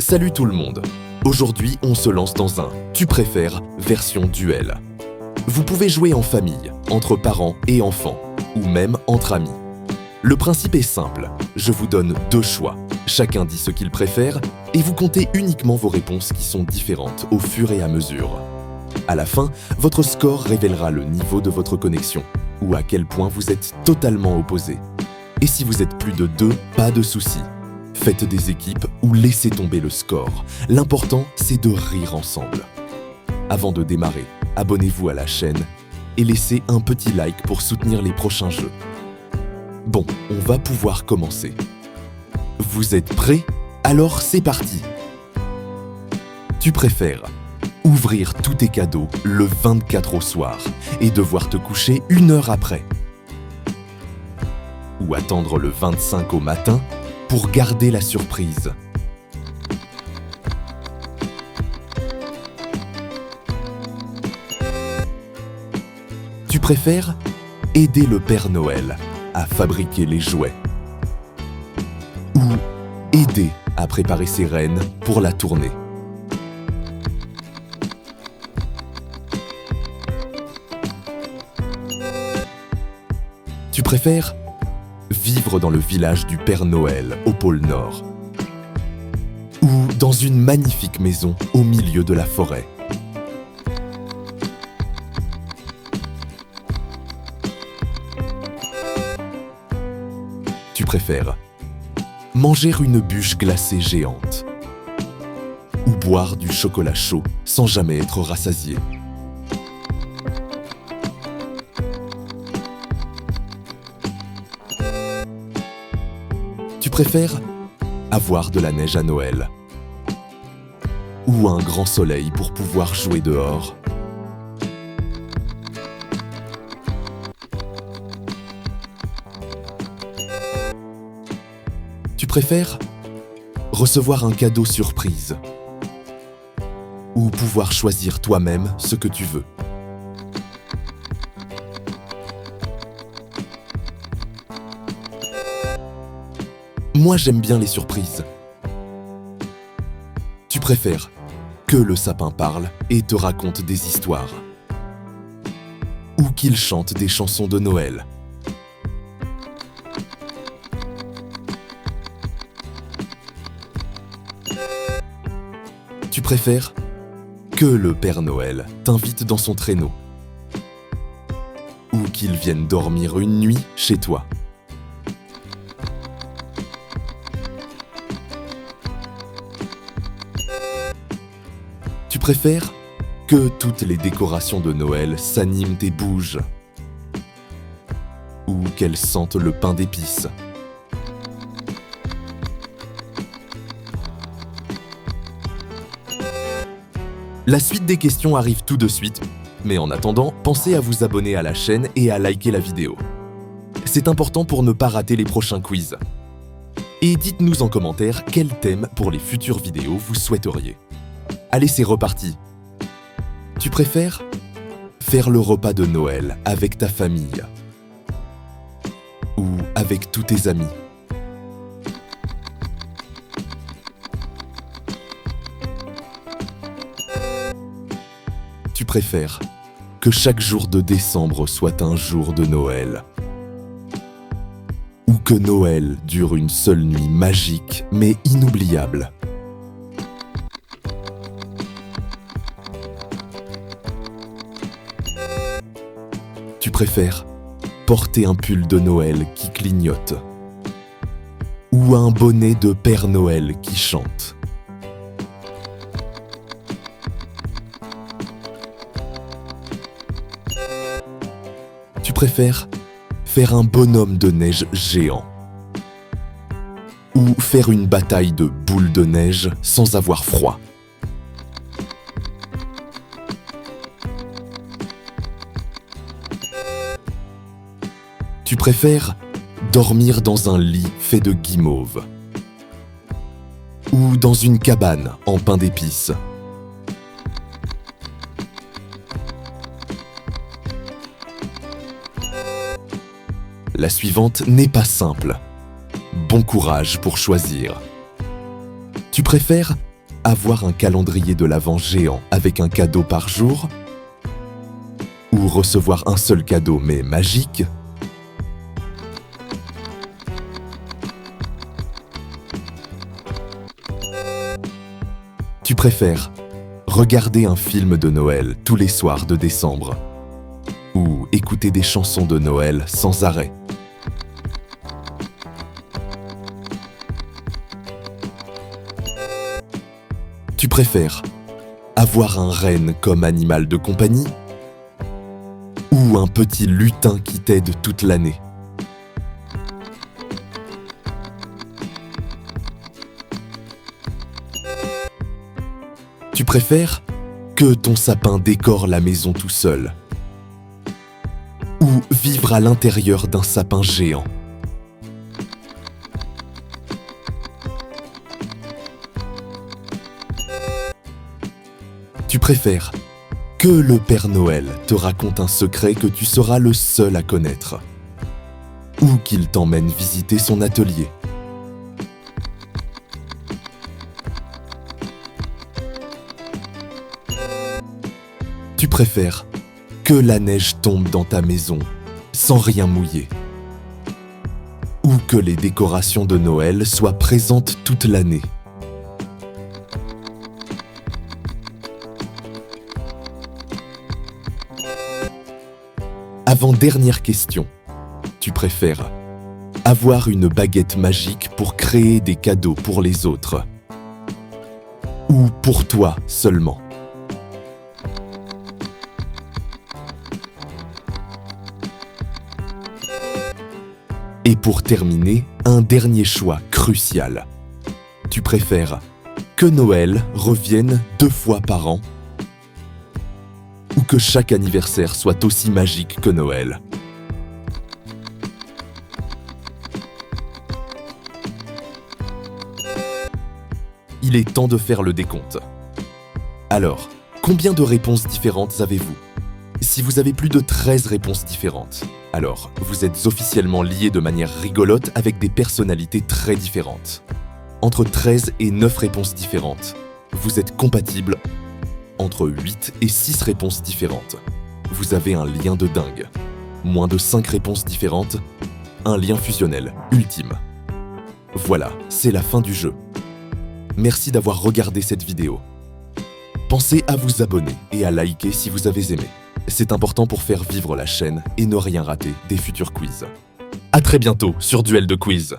Salut tout le monde. Aujourd'hui, on se lance dans un « Tu préfères » version duel. Vous pouvez jouer en famille, entre parents et enfants, ou même entre amis. Le principe est simple, je vous donne deux choix. Chacun dit ce qu'il préfère et vous comptez uniquement vos réponses qui sont différentes au fur et à mesure. À la fin, votre score révélera le niveau de votre connexion ou à quel point vous êtes totalement opposés. Et si vous êtes plus de deux, pas de souci. Faites des équipes ou laissez tomber le score. L'important, c'est de rire ensemble. Avant de démarrer, abonnez-vous à la chaîne et laissez un petit like pour soutenir les prochains jeux. Bon, on va pouvoir commencer. Vous êtes prêts? Alors c'est parti! Tu préfères ouvrir tous tes cadeaux le 24 au soir et devoir te coucher 1 heure après? Ou attendre le 25 au matin pour garder la surprise? Tu préfères aider le Père Noël à fabriquer les jouets ou aider à préparer ses rennes pour la tournée? Tu préfères vivre dans le village du Père Noël au pôle Nord ou dans une magnifique maison au milieu de la forêt? Tu préfères manger une bûche glacée géante ou boire du chocolat chaud sans jamais être rassasié? Tu préfères avoir de la neige à Noël ou un grand soleil pour pouvoir jouer dehors? Tu préfères recevoir un cadeau surprise ou pouvoir choisir toi-même ce que tu veux? Moi, j'aime bien les surprises. Tu préfères que le sapin parle et te raconte des histoires ou qu'il chante des chansons de Noël? Tu préfères que le Père Noël t'invite dans son traîneau ou qu'il vienne dormir une nuit chez toi? Tu préfères que toutes les décorations de Noël s'animent et bougent ou qu'elles sentent le pain d'épices? La suite des questions arrive tout de suite, mais en attendant, pensez à vous abonner à la chaîne et à liker la vidéo. C'est important pour ne pas rater les prochains quiz. Et dites-nous en commentaire quel thème pour les futures vidéos vous souhaiteriez. Allez, c'est reparti! Tu préfères faire le repas de Noël avec ta famille ou avec tous tes amis? Tu préfères que chaque jour de décembre soit un jour de Noël ou que Noël dure une seule nuit magique mais inoubliable? Tu préfères porter un pull de Noël qui clignote ou un bonnet de Père Noël qui chante? Tu préfères faire un bonhomme de neige géant ou faire une bataille de boules de neige sans avoir froid? Tu préfères dormir dans un lit fait de guimauve ou dans une cabane en pain d'épices? La suivante n'est pas simple. Bon courage pour choisir. Tu préfères avoir un calendrier de l'Avent géant avec un cadeau par jour? Ou recevoir un seul cadeau mais magique? Tu préfères regarder un film de Noël tous les soirs de décembre ou écouter des chansons de Noël sans arrêt? Tu préfères avoir un renne comme animal de compagnie ou un petit lutin qui t'aide toute l'année? Tu préfères que ton sapin décore la maison tout seul ou vivre à l'intérieur d'un sapin géant? Tu préfères que le Père Noël te raconte un secret que tu seras le seul à connaître ou qu'il t'emmène visiter son atelier? Tu préfères que la neige tombe dans ta maison sans rien mouiller ou que les décorations de Noël soient présentes toute l'année? Avant-dernière question, tu préfères avoir une baguette magique pour créer des cadeaux pour les autres ou pour toi seulement? Et pour terminer, un dernier choix crucial. Tu préfères que Noël revienne 2 fois par an ou que chaque anniversaire soit aussi magique que Noël? Il est temps de faire le décompte. Alors, combien de réponses différentes avez-vous? Si vous avez plus de 13 réponses différentes, alors vous êtes officiellement liés de manière rigolote avec des personnalités très différentes. Entre 13 et 9 réponses différentes, vous êtes compatibles. Entre 8 et 6 réponses différentes, vous avez un lien de dingue. Moins de 5 réponses différentes, un lien fusionnel ultime. Voilà, c'est la fin du jeu. Merci d'avoir regardé cette vidéo. Pensez à vous abonner et à liker si vous avez aimé. C'est important pour faire vivre la chaîne et ne rien rater des futurs quiz. À très bientôt sur Duel de Quiz.